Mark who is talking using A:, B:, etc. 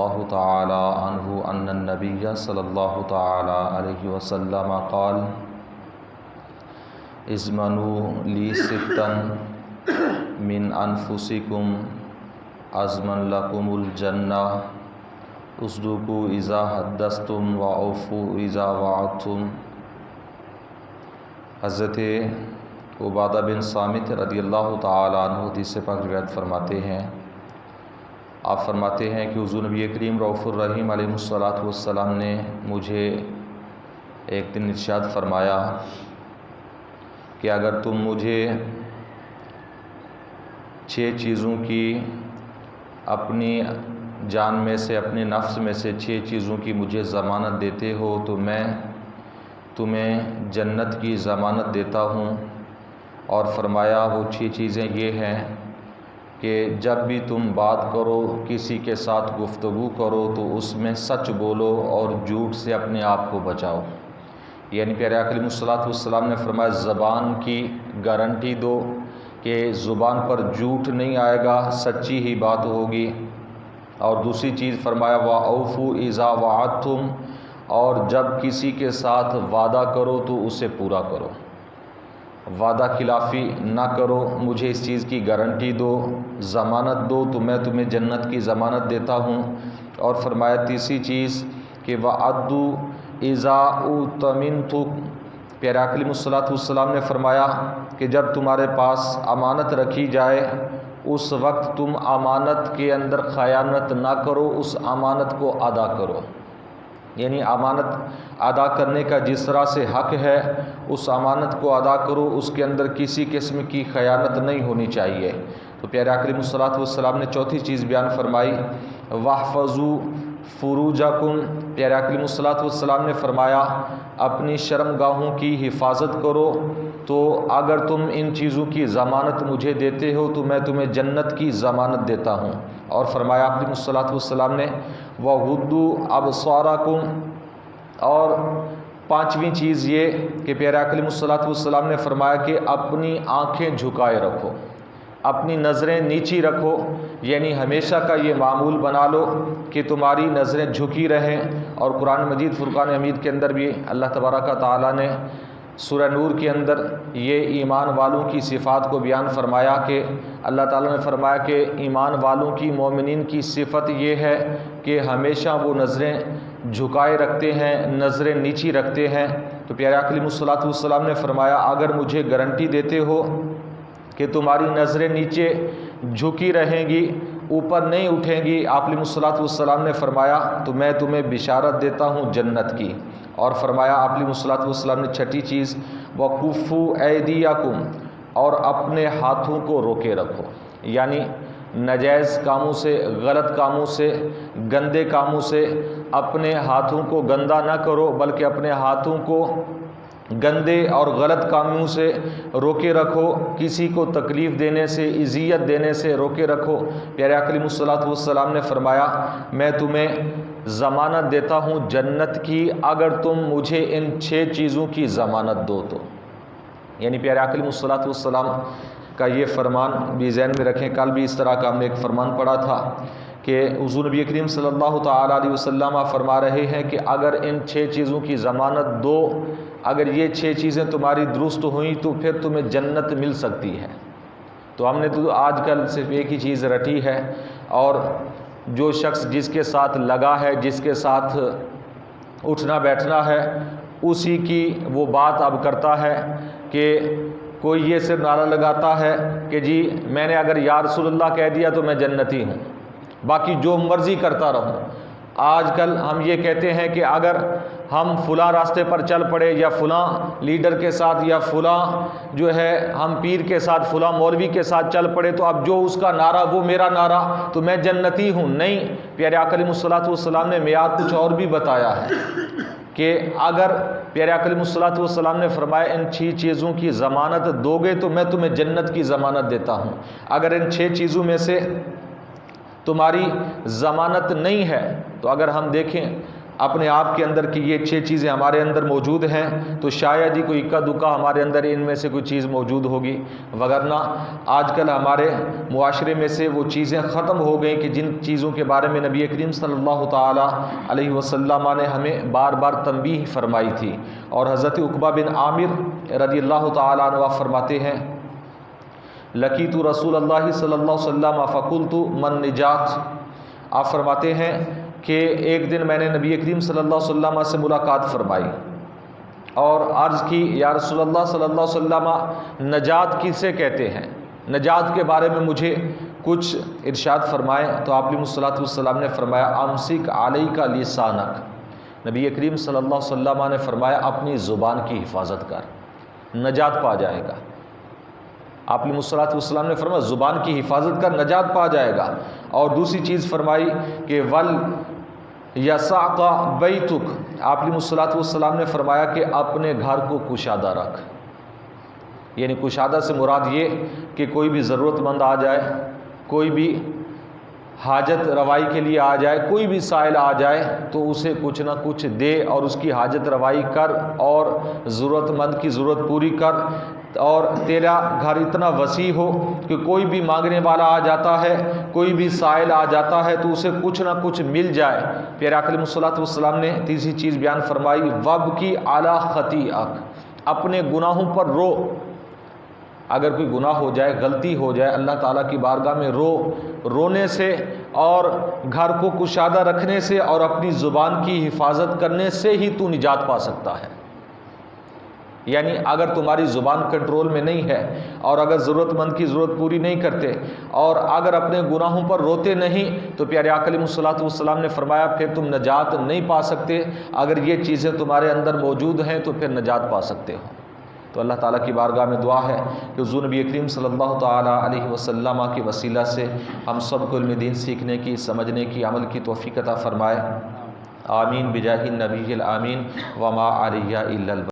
A: اللہ تعالی عنہ ان النبی صلی اللہ تعالی علیہ وسلم قال اضمنوا لی ستا من انفسکم اضمن لکم الجنہ اصدقوا اذا حدثتم واوفوا اذا وعدتم۔ حضرت عبادہ بن صامت رضی اللہ تعالی عنہ حدیث پاک روایت فرماتے ہیں، آپ فرماتے ہیں کہ حضور نبی کریم رؤوف الرحیم علیہ الصلوۃ والسلام نے مجھے ایک دن ارشاد فرمایا کہ اگر تم مجھے 6 چیزوں کی اپنی جان میں سے، اپنے نفس میں سے 6 چیزوں کی مجھے ضمانت دیتے ہو تو میں تمہیں جنت کی ضمانت دیتا ہوں۔ اور فرمایا وہ 6 چیزیں یہ ہیں کہ جب بھی تم بات کرو، کسی کے ساتھ گفتگو کرو تو اس میں سچ بولو اور جھوٹ سے اپنے آپ کو بچاؤ۔ یعنی پیارے آقا علیہ الصلوۃ والسلام نے فرمایا زبان کی گارنٹی دو کہ زبان پر جھوٹ نہیں آئے گا، سچی ہی بات ہوگی۔ اور دوسری چیز فرمایا وَأَوْفُوا إِذَا وَعَدتُّمْ، اور جب کسی کے ساتھ وعدہ کرو تو اسے پورا کرو، وعدہ خلافی نہ کرو۔ مجھے اس چیز کی گارنٹی دو، ضمانت دو تو میں تمہیں جنت کی ضمانت دیتا ہوں۔ اور فرمایا تیسری چیز کہ وَأَدُّوا إِذَا اؤْتُمِنْتُمْ، پیارے آقا علیہ الصلوۃ والسلام نے فرمایا کہ جب تمہارے پاس امانت رکھی جائے اس وقت تم امانت کے اندر خیانت نہ کرو، اس امانت کو ادا کرو۔ یعنی امانت ادا کرنے کا جس طرح سے حق ہے اس امانت کو ادا کرو، اس کے اندر کسی قسم کی خیانت نہیں ہونی چاہیے۔ تو پیارے آقا علیہ الصلوۃ والسلام نے چوتھی چیز بیان فرمائی وَاحْفَظُوا فُرُوجَکُمْ، پیارے آقا علیہ الصلوۃ والسلام نے فرمایا اپنی شرم گاہوں کی حفاظت کرو۔ تو اگر تم ان چیزوں کی ضمانت مجھے دیتے ہو تو میں تمہیں جنت کی ضمانت دیتا ہوں۔ اور فرمایا آپ علیہ الصلوۃ والسلام نے وَغُضُّوا أَبْصَارَکُمْ، اور 5ویں چیز یہ کہ پیارے آقا علیہ الصلوۃ والسلام نے فرمایا کہ اپنی آنکھیں جھکائے رکھو، اپنی نظریں نیچی رکھو۔ یعنی ہمیشہ کا یہ معمول بنا لو کہ تمہاری نظریں جھکی رہیں۔ اور قرآن مجید فرقان حمید کے اندر بھی اللہ تبارک و تعالیٰ نے سورہ نور کے اندر یہ ایمان والوں کی صفات کو بیان فرمایا کہ اللہ تعالیٰ نے فرمایا کہ ایمان والوں کی، مومنین کی صفت یہ ہے کہ ہمیشہ وہ نظریں جھکائے رکھتے ہیں، نظریں نیچی رکھتے ہیں۔ تو پیارے آقا علیہ الصلوۃ والسلام نے فرمایا اگر مجھے گارنٹی دیتے ہو کہ تمہاری نظریں نیچے جھکی رہیں گی، اوپر نہیں اٹھیں گی، آپ علیہ الصلوۃ والسلام نے فرمایا تو میں تمہیں بشارت دیتا ہوں جنت کی۔ اور فرمایا آپ علیہ الصلوۃ والسلام نے 6ٹھی چیز وَكُفُّوا أَيْدِيَكُمْ، اور اپنے ہاتھوں کو روکے رکھو۔ یعنی ناجائز کاموں سے، غلط کاموں سے، گندے کاموں سے اپنے ہاتھوں کو گندا نہ کرو، بلکہ اپنے ہاتھوں کو گندے اور غلط کاموں سے روکے رکھو، کسی کو تکلیف دینے سے، اذیت دینے سے روکے رکھو۔ پیارے آقا علیہ الصلوۃ والسلام نے فرمایا میں تمہیں ضمانت دیتا ہوں جنت کی اگر تم مجھے ان 6 چیزوں کی ضمانت دو تو۔ یعنی پیارے آقا علیہ الصلوۃ والسلام کا یہ فرمان بھی ذہن میں رکھیں۔ کل بھی اس طرح کا ہم نے ایک فرمان پڑھا تھا کہ حضور نبی کریم صلی اللہ تعالیٰ علیہ وسلم فرما رہے ہیں کہ اگر ان 6 چیزوں کی ضمانت دو، اگر یہ 6 چیزیں تمہاری درست ہوئیں تو پھر تمہیں جنت مل سکتی ہے۔ تو ہم نے تو آج کل صرف ایک ہی چیز رٹی ہے، اور جو شخص جس کے ساتھ لگا ہے، جس کے ساتھ اٹھنا بیٹھنا ہے، اسی کی وہ بات اب کرتا ہے کہ کوئی یہ صرف نعرہ لگاتا ہے کہ جی میں نے اگر یا رسول اللہ کہہ دیا تو میں جنتی ہوں، باقی جو مرضی کرتا رہوں۔ آج کل ہم یہ کہتے ہیں کہ اگر ہم فلاں راستے پر چل پڑے یا فلاں لیڈر کے ساتھ یا فلاں جو ہے ہم پیر کے ساتھ، فلاں مولوی کے ساتھ چل پڑے تو اب جو اس کا نعرہ وہ میرا نعرہ تو میں جنتی ہوں۔ نہیں، پیارے آقا علیہ الصلوۃ والسلام نے معیار کچھ اور بھی بتایا ہے کہ اگر پیارے آقا علیہ الصلوۃ والسلام نے فرمایا ان 6 چیزوں کی ضمانت دو گے تو میں تمہیں جنت کی ضمانت دیتا ہوں۔ اگر ان 6 چیزوں میں سے تمہاری ضمانت نہیں ہے تو اگر ہم دیکھیں اپنے آپ کے اندر کہ یہ 6 چیزیں ہمارے اندر موجود ہیں تو شاید ہی کوئی اکا دکا ہمارے اندر ان میں سے کوئی چیز موجود ہوگی، وگرنہ آج کل ہمارے معاشرے میں سے وہ چیزیں ختم ہو گئیں کہ جن چیزوں کے بارے میں نبی کریم صلی اللہ تعالی علیہ وسلم نے ہمیں بار بار تنبیہ فرمائی تھی۔ اور حضرت عقبہ بن عامر رضی اللہ تعالی عنہ فرماتے ہیں لقیت رسول اللہ صلی اللہ علیہ وسلم فقلت من نجات، آپ فرماتے ہیں کہ ایک دن میں نے نبی کریم صلی اللہ علیہ وسلم سے ملاقات فرمائی اور عرض کی یا رسول اللہ صلی اللہ علیہ وسلم نجات کسے کہتے ہیں، نجات کے بارے میں مجھے کچھ ارشاد فرمائے۔ تو آپ علیہ الصلوۃ والسلام نے فرمایا امسک علیک لسانک، نبی کریم صلی اللہ علیہ وسلم نے فرمایا اپنی زبان کی حفاظت کر، نجات پا جائے گا۔ آپ علیہ الصلوۃ والسلام نے فرمایا زبان کی حفاظت کر، نجات پا جائے گا۔ اور دوسری چیز فرمائی کہ ول یسعک بیتک، آپ علیہ الصلوۃ والسلام نے فرمایا کہ اپنے گھر کو کشادہ رکھ، یعنی کشادہ سے مراد یہ کہ کوئی بھی ضرورت مند آ جائے، کوئی بھی حاجت روائی کے لیے آ جائے، کوئی بھی سائل آ جائے تو اسے کچھ نہ کچھ دے اور اس کی حاجت روائی کر اور ضرورت مند کی ضرورت پوری کر۔ اور تیرا گھر اتنا وسیع ہو کہ کوئی بھی مانگنے والا آ جاتا ہے، کوئی بھی سائل آ جاتا ہے تو اسے کچھ نہ کچھ مل جائے۔ پھر آقا علیہ الصلوۃ والسلام نے تیسری چیز بیان فرمائی وابکی علی خطیئک، اپنے گناہوں پر رو، اگر کوئی گناہ ہو جائے، غلطی ہو جائے، اللہ تعالیٰ کی بارگاہ میں رونے سے اور گھر کو کشادہ رکھنے سے اور اپنی زبان کی حفاظت کرنے سے ہی تو نجات پا سکتا ہے۔ یعنی اگر تمہاری زبان کنٹرول میں نہیں ہے اور اگر ضرورت مند کی ضرورت پوری نہیں کرتے اور اگر اپنے گناہوں پر روتے نہیں تو پیارے آقا علیہ الصلوۃ والسلام نے فرمایا پھر تم نجات نہیں پا سکتے۔ اگر یہ چیزیں تمہارے اندر موجود ہیں تو پھر نجات پا سکتے ہو۔ تو اللہ تعالیٰ کی بارگاہ میں دعا ہے کہ حضور نبی کریم صلی اللہ تعالیٰ علیہ وسلم کے وسیلہ سے ہم سب کو علم دین سیکھنے کی، سمجھنے کی، عمل کی توفیق عطا فرمائے۔ آمین بجاہ النبی الامین وما علیہ الا